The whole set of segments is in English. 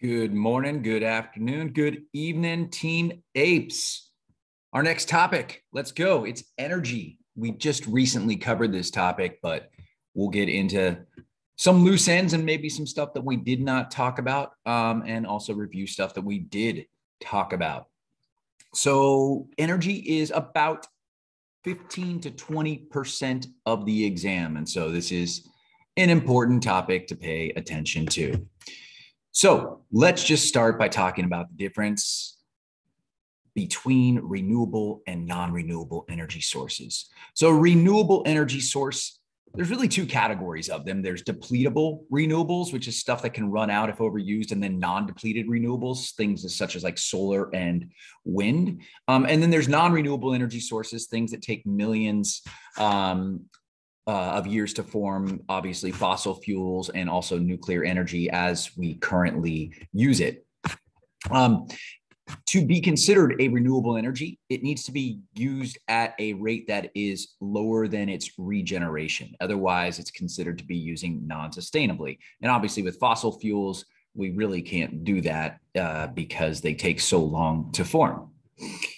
Good morning, good afternoon, good evening, Team APES. Our next topic, let's go. It's energy. We just recently covered this topic, but we'll get into some loose ends and maybe some stuff that we did not talk about, and also review stuff that we did talk about. So energy is about 15 to 20% of the exam. And so this is an important topic to pay attention to. So let's just start by talking about the difference between renewable and non-renewable energy sources. So renewable energy source, there's really two categories of them. There's depletable renewables, which is stuff that can run out if overused, and then non-depleted renewables, things such as like solar and wind. And then there's non-renewable energy sources, things that take millions of years to form, obviously fossil fuels and also nuclear energy as we currently use it. To be considered a renewable energy, it needs to be used at a rate that is lower than its regeneration. Otherwise, it's considered to be using non-sustainably. And obviously with fossil fuels, we really can't do that because they take so long to form.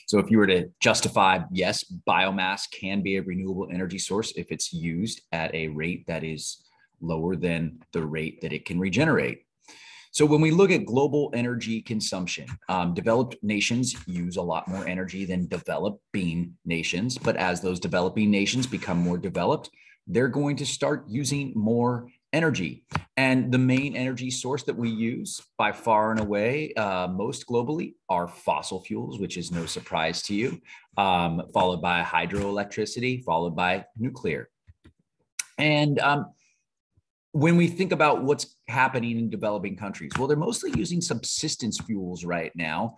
So if you were to justify, yes, biomass can be a renewable energy source if it's used at a rate that is lower than the rate that it can regenerate. So when we look at global energy consumption, developed nations use a lot more energy than developing nations. But as those developing nations become more developed, they're going to start using more energy. And the main energy source that we use by far and away most globally are fossil fuels, which is no surprise to you, followed by hydroelectricity, followed by nuclear. And when we think about what's happening in developing countries, well, they're mostly using subsistence fuels right now,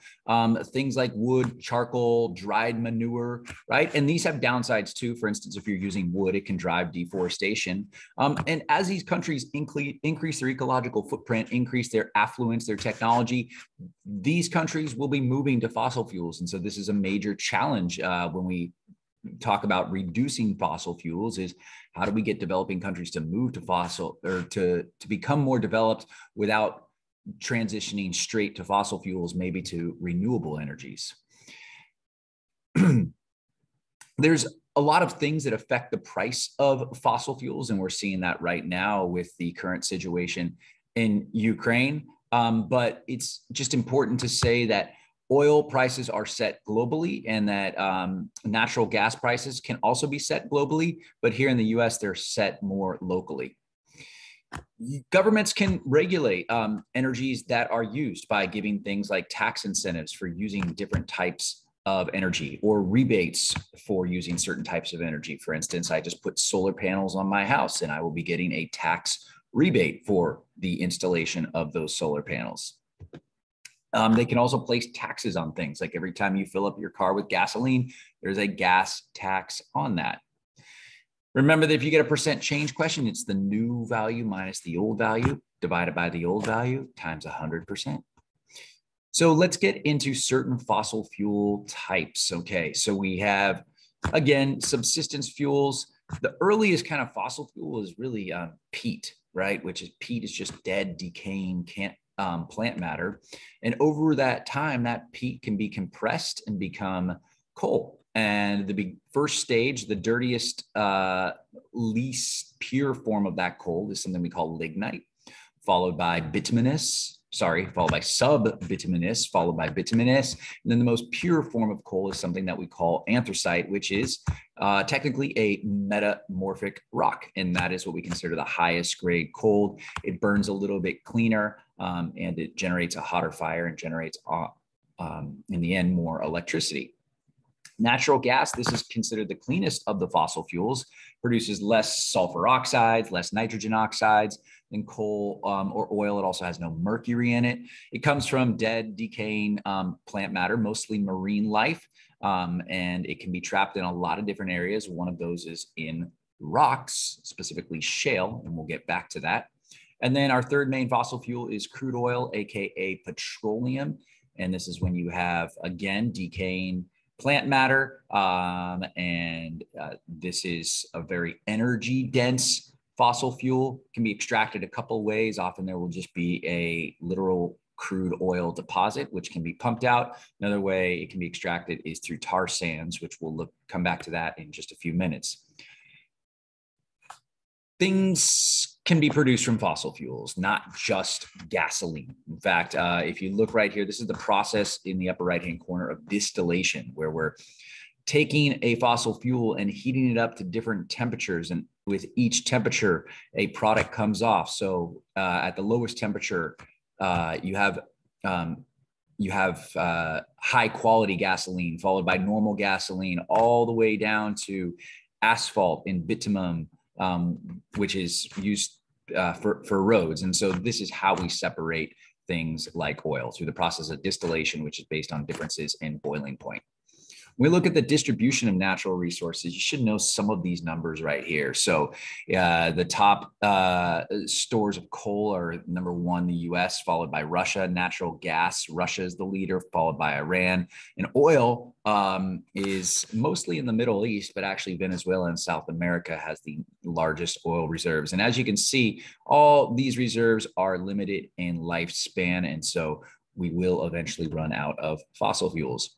things like wood, charcoal, dried manure, right? And these have downsides too. For instance, if you're using wood, it can drive deforestation. And as these countries increase their ecological footprint, increase their affluence, their technology, these countries will be moving to fossil fuels. And so this is a major challenge when we talk about reducing fossil fuels. Is how do we get developing countries to move to fossil or to become more developed without transitioning straight to fossil fuels, maybe to renewable energies. There's a lot of things that affect the price of fossil fuels, and we're seeing that right now with the current situation in Ukraine. But it's just important to say that oil prices are set globally, and that natural gas prices can also be set globally. But here in the US, they're set more locally. Governments can regulate energies that are used by giving things like tax incentives for using different types of energy, or rebates for using certain types of energy. For instance, I just put solar panels on my house and I will be getting a tax rebate for the installation of those solar panels. They can also place taxes on things, like every time you fill up your car with gasoline, there's a gas tax on that. Remember that if you get a percent change question, it's the new value minus the old value divided by the old value times 100%. So let's get into certain fossil fuel types. Okay, so we have, again, subsistence fuels. The earliest kind of fossil fuel is really peat, right? Which is peat is just dead, decaying, plant matter. And over that time, that peat can be compressed and become coal. And the first stage, the dirtiest, least pure form of that coal is something we call lignite, followed by followed by subbituminous, followed by bituminous. And then the most pure form of coal is something that we call anthracite, which is technically a metamorphic rock. And that is what we consider the highest grade coal. It burns a little bit cleaner, and it generates a hotter fire and generates, in the end, more electricity. Natural gas, this is considered the cleanest of the fossil fuels, produces less sulfur oxides, less nitrogen oxides than coal or oil. It also has no mercury in it. It comes from dead, decaying plant matter, mostly marine life, and it can be trapped in a lot of different areas. One of those is in rocks, specifically shale, and we'll get back to that. And then our third main fossil fuel is crude oil, aka petroleum. And this is when you have, again, decaying plant matter. This is a very energy dense fossil fuel, can be extracted a couple of ways. Often there will just be a literal crude oil deposit, which can be pumped out. Another way it can be extracted is through tar sands, which we'll come back to that in just a few minutes. Things can be produced from fossil fuels, not just gasoline. In fact, if you look right here, this is the process in the upper right-hand corner of distillation, where we're taking a fossil fuel and heating it up to different temperatures. And with each temperature, a product comes off. So at the lowest temperature, you have high quality gasoline, followed by normal gasoline, all the way down to asphalt and bitumen, which is used for roads. And so this is how we separate things like oil, through the process of distillation, which is based on differences in boiling point. When we look at the distribution of natural resources, you should know some of these numbers right here. So the top stores of coal are number one, the US, followed by Russia. Natural gas, Russia is the leader, followed by Iran. And oil is mostly in the Middle East, but actually Venezuela and South America has the largest oil reserves. And as you can see, all these reserves are limited in lifespan. And so we will eventually run out of fossil fuels.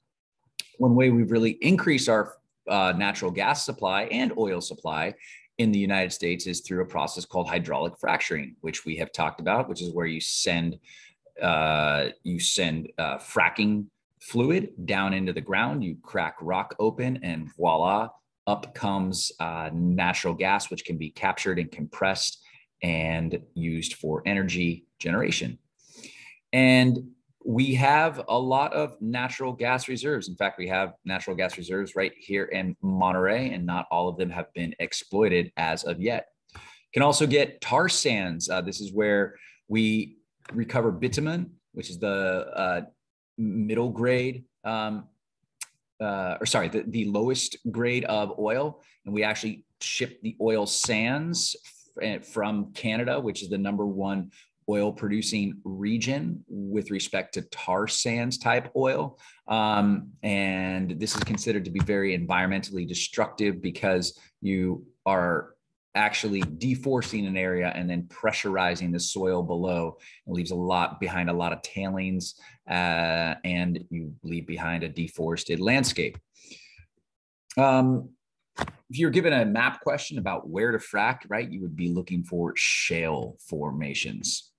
One way we've really increased our natural gas supply and oil supply in the United States is through a process called hydraulic fracturing, which we have talked about, which is where you send fracking fluid down into the ground, you crack rock open, and voila, up comes natural gas, which can be captured and compressed and used for energy generation. And we have a lot of natural gas reserves. In fact, we have natural gas reserves right here in Monterey, and not all of them have been exploited as of yet. Can also get tar sands. This is where we recover bitumen, which is the middle grade, the lowest grade of oil. And we actually ship the oil sands from Canada, which is the #1 oil producing region with respect to tar sands type oil. And this is considered to be very environmentally destructive because you are actually deforesting an area and then pressurizing the soil below. It leaves behind a lot of tailings, and you leave behind a deforested landscape. If you're given a map question about where to frack, right, you would be looking for shale formations.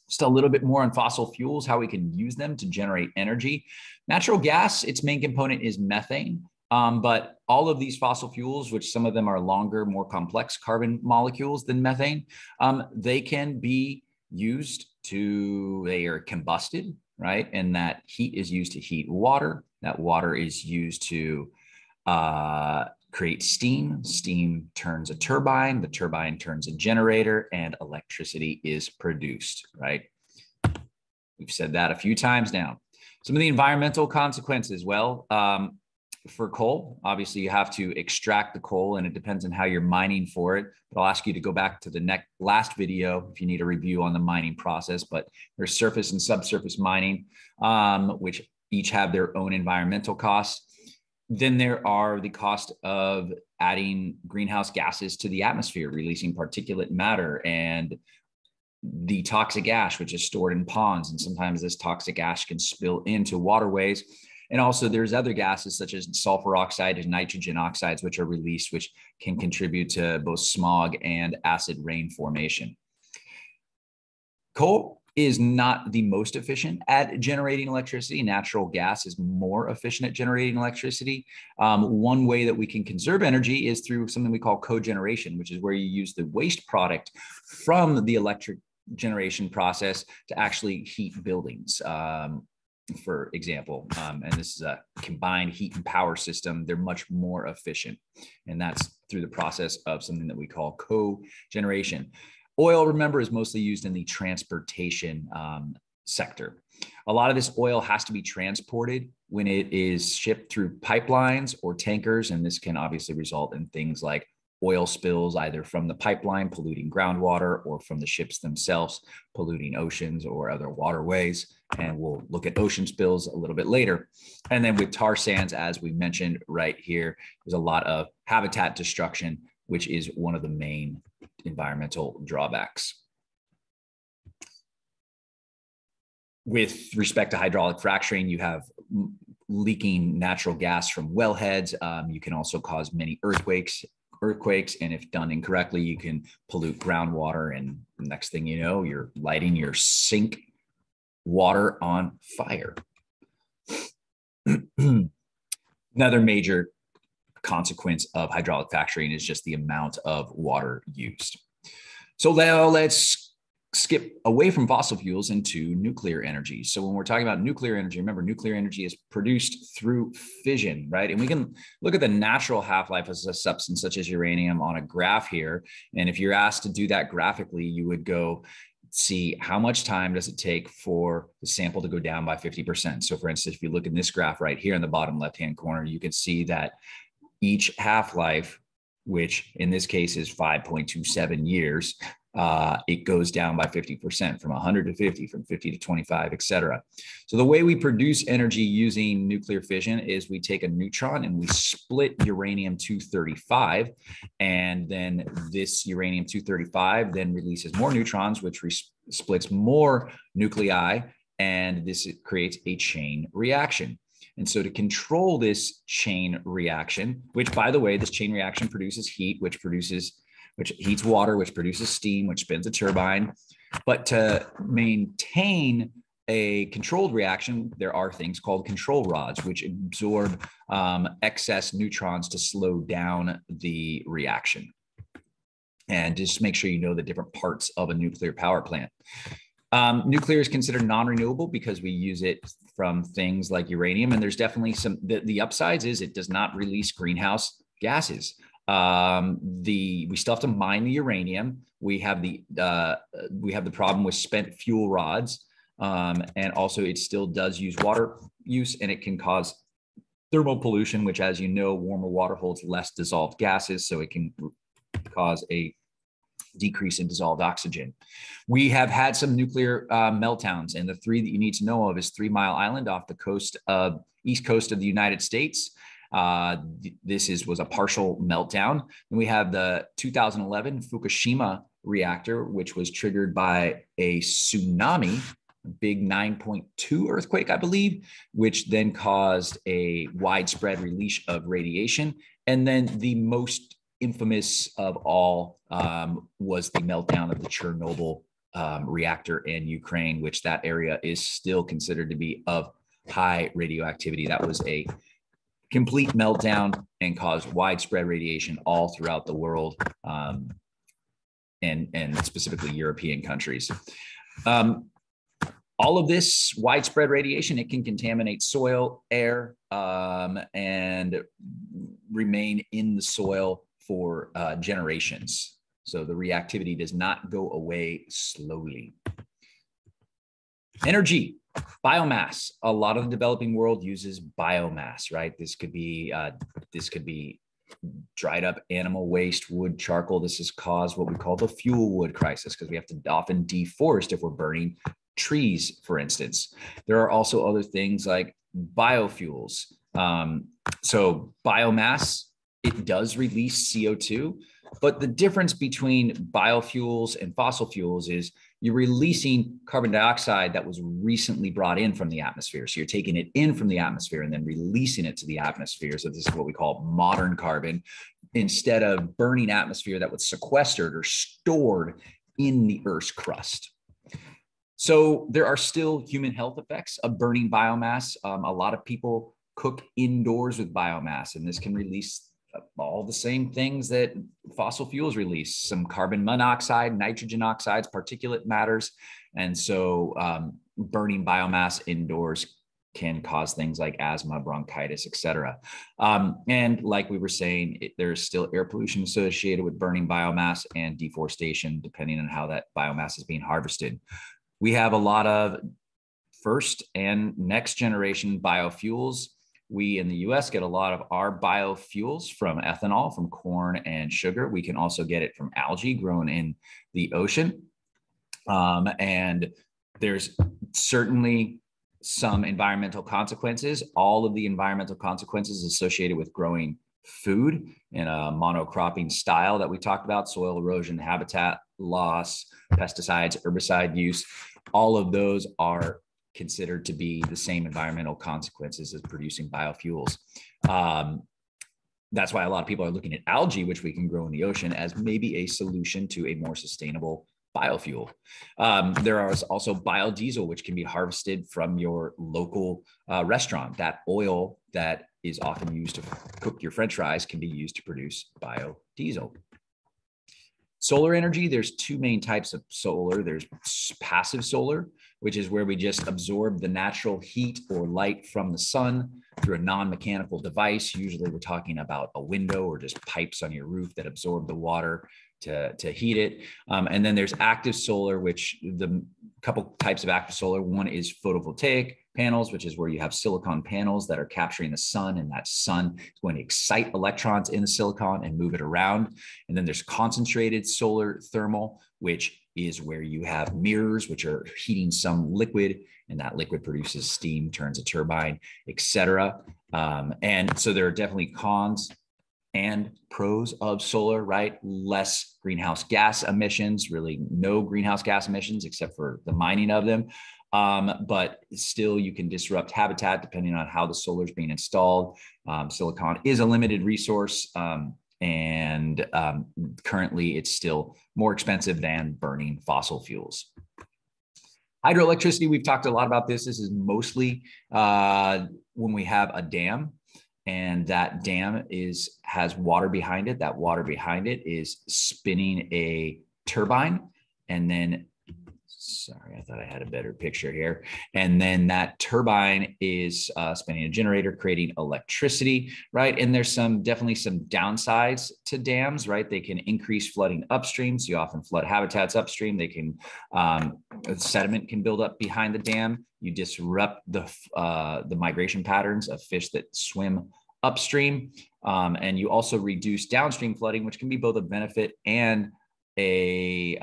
Just a little bit more on fossil fuels, how we can use them to generate energy. Natural gas, its main component is methane, but all of these fossil fuels, which some of them are longer, more complex carbon molecules than methane, they can be used they are combusted, right? And that heat is used to heat water. That water is used to create steam. Steam turns a turbine. The turbine turns a generator, and electricity is produced, right? We've said that a few times now. Some of the environmental consequences, well, for coal, obviously you have to extract the coal, and it depends on how you're mining for it. But I'll ask you to go back to the last video if you need a review on the mining process. But there's surface and subsurface mining, which each have their own environmental costs. Then there are the cost of adding greenhouse gases to the atmosphere, releasing particulate matter and the toxic ash, which is stored in ponds. And sometimes this toxic ash can spill into waterways. And also there's other gases such as sulfur oxide and nitrogen oxides, which are released, which can contribute to both smog and acid rain formation. Coal is not the most efficient at generating electricity. Natural gas is more efficient at generating electricity. One way that we can conserve energy is through something we call cogeneration, which is where you use the waste product from the electric generation process to actually heat buildings, for example. And this is a combined heat and power system. They're much more efficient. And that's through the process of something that we call cogeneration. Oil, remember, is mostly used in the transportation sector. A lot of this oil has to be transported when it is shipped through pipelines or tankers, and this can obviously result in things like oil spills, either from the pipeline polluting groundwater or from the ships themselves polluting oceans or other waterways. And we'll look at ocean spills a little bit later. And then with tar sands, as we mentioned right here, there's a lot of habitat destruction, which is one of the main environmental drawbacks. with respect to hydraulic fracturing, you have leaking natural gas from wellheads. You can also cause many earthquakes, and if done incorrectly, you can pollute groundwater. And the next thing you know, you're lighting your sink water on fire. Another major consequence of hydraulic fracturing is just the amount of water used. So now let's skip away from fossil fuels into nuclear energy. So when we're talking about nuclear energy, remember, nuclear energy is produced through fission, right? And we can look at the natural half-life of a substance such as uranium on a graph here. And if you're asked to do that graphically, you would go see how much time does it take for the sample to go down by 50%. So for instance, if you look in this graph right here in the bottom left-hand corner, you can see that each half-life, which in this case is 5.27 years, it goes down by 50%, from 100 to 50, from 50 to 25, et cetera. So the way we produce energy using nuclear fission is we take a neutron and we split uranium-235, and then this uranium-235 then releases more neutrons, which splits more nuclei, and this creates a chain reaction. And so to control this chain reaction, which, by the way, this chain reaction produces heat, which heats water, which produces steam, which spins a turbine. But to maintain a controlled reaction, there are things called control rods, which absorb excess neutrons to slow down the reaction. And just make sure you know the different parts of a nuclear power plant. Nuclear is considered non-renewable because we use it from things like uranium. And there's definitely the upsides is it does not release greenhouse gases. We still have to mine the uranium. We have the problem with spent fuel rods. And also it still does use water use, and it can cause thermal pollution, which, as you know, warmer water holds less dissolved gases. So it can cause a decrease in dissolved oxygen. We have had some nuclear meltdowns, and the three that you need to know of is 3 Mile Island off the east coast of the United States. This was a partial meltdown. And we have the 2011 Fukushima reactor, which was triggered by a tsunami, a big 9.2 earthquake, I believe, which then caused a widespread release of radiation. And then the most infamous of all was the meltdown of the Chernobyl reactor in Ukraine, which that area is still considered to be of high radioactivity. That was a complete meltdown and caused widespread radiation all throughout the world, and specifically European countries. All of this widespread radiation, it can contaminate soil, air, and remain in the soil for generations. So the reactivity does not go away slowly. Energy, biomass. A lot of the developing world uses biomass, right? This could be dried up animal waste, wood, charcoal. This has caused what we call the fuel wood crisis, because we have to often deforest if we're burning trees, for instance. There are also other things like biofuels. So biomass, it does release CO2, but the difference between biofuels and fossil fuels is you're releasing carbon dioxide that was recently brought in from the atmosphere. So you're taking it in from the atmosphere and then releasing it to the atmosphere. So this is what we call modern carbon, instead of burning atmosphere that was sequestered or stored in the Earth's crust. So there are still human health effects of burning biomass. A lot of people cook indoors with biomass, and this can release all the same things that fossil fuels release: some carbon monoxide, nitrogen oxides, particulate matters. And so burning biomass indoors can cause things like asthma, bronchitis, et cetera. And like we were saying, there's still air pollution associated with burning biomass and deforestation, depending on how that biomass is being harvested. We have a lot of first and next generation biofuels. We in the US get a lot of our biofuels from ethanol, from corn and sugar. We can also get it from algae grown in the ocean. And there's certainly some environmental consequences. All of the environmental consequences associated with growing food in a monocropping style that we talked about: soil erosion, habitat loss, pesticides, herbicide use. All of those considered to be the same environmental consequences as producing biofuels. That's why a lot of people are looking at algae, which we can grow in the ocean, as maybe a solution to a more sustainable biofuel. There is also biodiesel, which can be harvested from your local restaurant. That oil that is often used to cook your French fries can be used to produce biodiesel. Solar energy, there's two main types of solar. There's passive solar, which is where we just absorb the natural heat or light from the sun through a non-mechanical device. Usually we're talking about a window or just pipes on your roof that absorb the water to heat it. And then there's active solar, which the couple types of active solar. One is photovoltaic panels, which is where you have silicon panels that are capturing the sun, and that sun is going to excite electrons in the silicon and move it around. And then there's concentrated solar thermal, which is where you have mirrors, which are heating some liquid, and that liquid produces steam, turns a turbine, etc. And so there are definitely cons and pros of solar, right? Less greenhouse gas emissions, really no greenhouse gas emissions except for the mining of them. But still you can disrupt habitat depending on how the solar is being installed. Silicon is a limited resource, and currently it's still more expensive than burning fossil fuels. Hydroelectricity, we've talked a lot about this. This is mostly when we have a dam, and that dam has water behind it. That water behind it is spinning a turbine, and then, sorry, I thought I had a better picture here. And then that turbine is spinning a generator, creating electricity, right? And there's definitely some downsides to dams, right? They can increase flooding upstream. So you often flood habitats upstream. They can, sediment can build up behind the dam. You disrupt the migration patterns of fish that swim upstream. And you also reduce downstream flooding, which can be both a benefit and a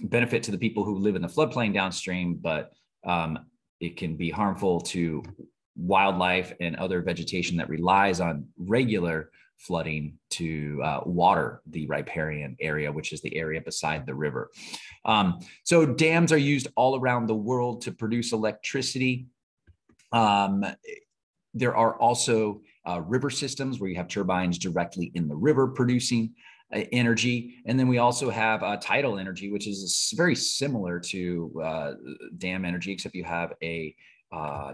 benefit to the people who live in the floodplain downstream, but it can be harmful to wildlife and other vegetation that relies on regular flooding to water the riparian area, which is the area beside the river. So dams are used all around the world to produce electricity. There are also river systems where you have turbines directly in the river producing energy. And then we also have tidal energy, which is very similar to dam energy, except you have a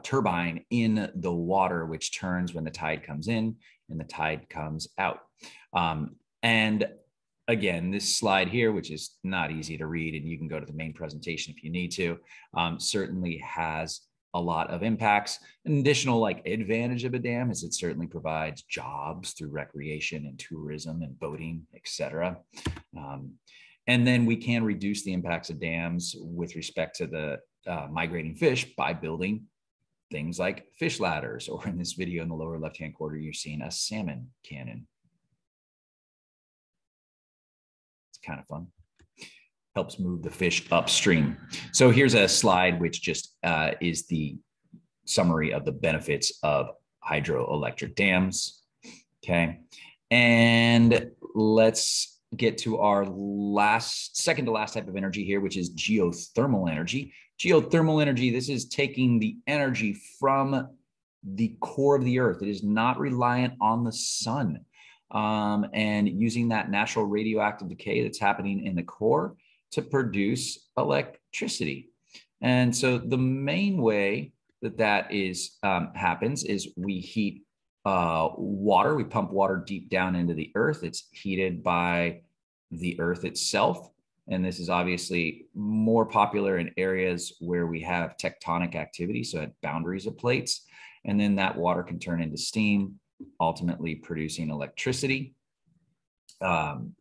turbine in the water, which turns when the tide comes in and the tide comes out. And again, this slide here, which is not easy to read, and you can go to the main presentation if you need to, certainly has a lot of impacts. An additional advantage of a dam is it certainly provides jobs through recreation and tourism and boating, etc. And then we can reduce the impacts of dams with respect to the migrating fish by building things like fish ladders, or in this video in the lower left-hand corner, you're seeing a salmon cannon. It's kind of fun. Helps move the fish upstream. So here's a slide which just is the summary of the benefits of hydroelectric dams. Okay, and let's get to our second to last type of energy here, which is geothermal energy. Geothermal energy, this is taking the energy from the core of the earth. It is not reliant on the sun, and using that natural radioactive decay that's happening in the core to produce electricity. And so the main way that is happens is we heat water. We pump water deep down into the earth. It's heated by the earth itself. And this is obviously more popular in areas where we have tectonic activity, so at boundaries of plates. And then that water can turn into steam, ultimately producing electricity. And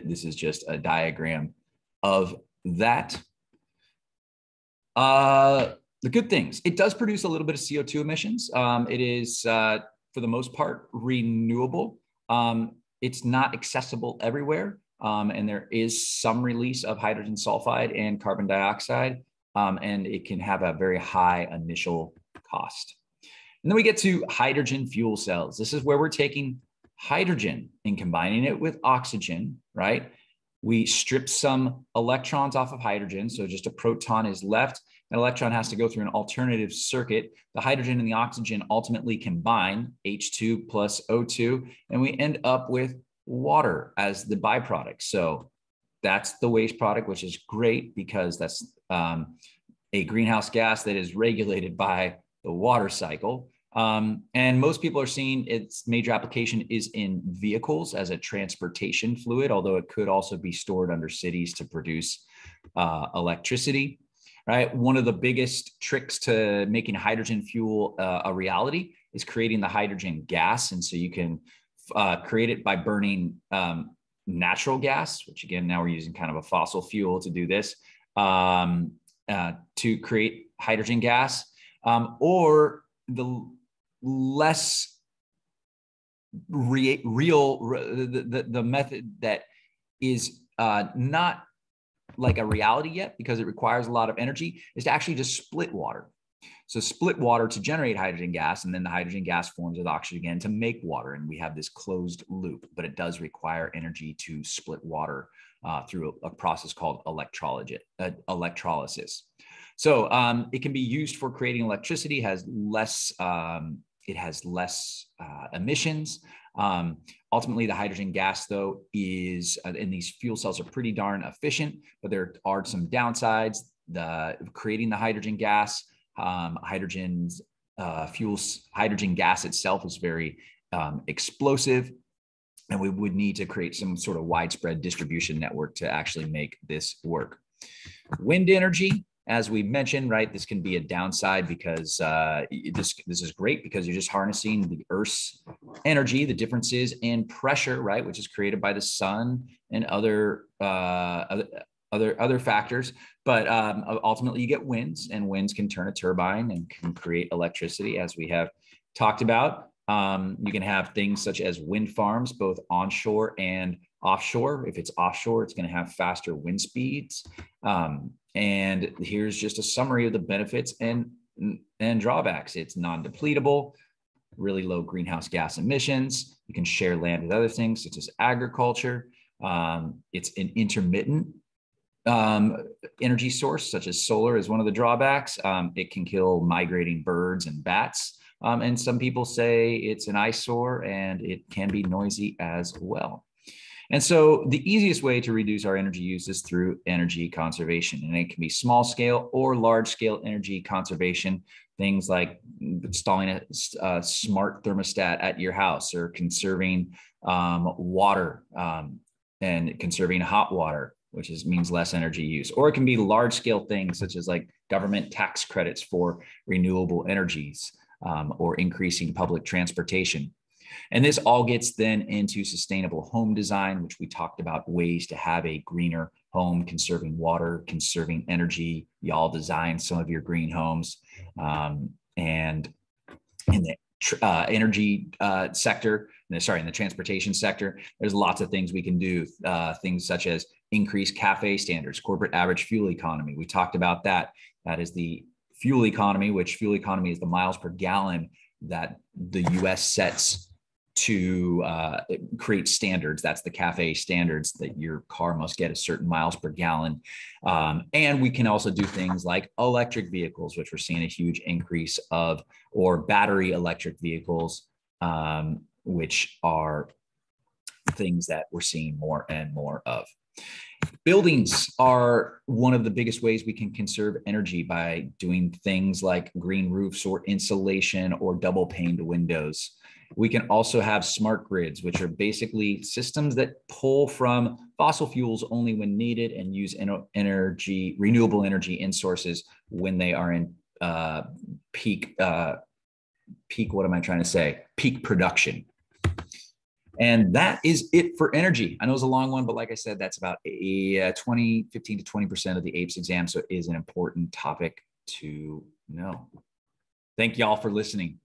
this is just a diagram of that. The good things, it does produce a little bit of CO2 emissions. It is, for the most part, renewable. It's not accessible everywhere. And there is some release of hydrogen sulfide and carbon dioxide, and it can have a very high initial cost. And then we get to hydrogen fuel cells. This is where we're taking hydrogen and combining it with oxygen, right? We strip some electrons off of hydrogen. So just a proton is left. An electron has to go through an alternative circuit. The hydrogen and the oxygen ultimately combine, H2 plus O2, and we end up with water as the byproduct. So that's the waste product, which is great because that's a greenhouse gas that is regulated by the water cycle. And most people are seeing its major application is in vehicles as a transportation fluid, although it could also be stored under cities to produce electricity, right? One of the biggest tricks to making hydrogen fuel a reality is creating the hydrogen gas. And so you can create it by burning natural gas, which again, now we're using kind of a fossil fuel to do this, to create hydrogen gas, or the less real, the method that is not like a reality yet because it requires a lot of energy is to actually just split water. So split water to generate hydrogen gas, and then the hydrogen gas forms with oxygen again to make water. And we have this closed loop, but it does require energy to split water through a process called electrolysis. So it can be used for creating electricity, has less, it has less emissions. Ultimately, the hydrogen gas, though, is, and these fuel cells are pretty darn efficient, but there are some downsides. Creating the hydrogen gas, hydrogen gas itself is very explosive, and we would need to create some sort of widespread distribution network to actually make this work. Wind energy, as we mentioned, right, this can be a downside because this is great because you're just harnessing the Earth's energy, the differences in pressure, right, which is created by the sun and other factors. But ultimately, you get winds, and winds can turn a turbine and can create electricity, as we have talked about. You can have things such as wind farms, both onshore and offshore. If it's offshore, it's going to have faster wind speeds. And here's just a summary of the benefits and drawbacks. It's non-depletable, really low greenhouse gas emissions. You can share land with other things such as agriculture. It's an intermittent energy source, such as solar is one of the drawbacks. It can kill migrating birds and bats. And some people say it's an eyesore and it can be noisy as well. And so the easiest way to reduce our energy use is through energy conservation. And it can be small scale or large scale energy conservation, things like installing a smart thermostat at your house, or conserving water and conserving hot water, which means less energy use. Or it can be large scale things such as like government tax credits for renewable energies, or increasing public transportation. And this all gets then into sustainable home design, which we talked about, ways to have a greener home, conserving water, conserving energy. Y'all design some of your green homes. And in the energy sector, in the transportation sector, there's lots of things we can do. Things such as increase CAFE standards, corporate average fuel economy. We talked about that. That is the fuel economy, which fuel economy is the miles per gallon that the US sets to create standards. That's the CAFE standards, that your car must get a certain miles per gallon. And we can also do things like electric vehicles, which we're seeing a huge increase of, or battery electric vehicles, which are things that we're seeing more and more of. Buildings are one of the biggest ways we can conserve energy by doing things like green roofs or insulation or double paned windows. We can also have smart grids, which are basically systems that pull from fossil fuels only when needed and use renewable energy in sources when they are in peak production. And that is it for energy. I know it's a long one, but like I said, that's about 15 to 20% of the APES exam. So it is an important topic to know. Thank y'all for listening.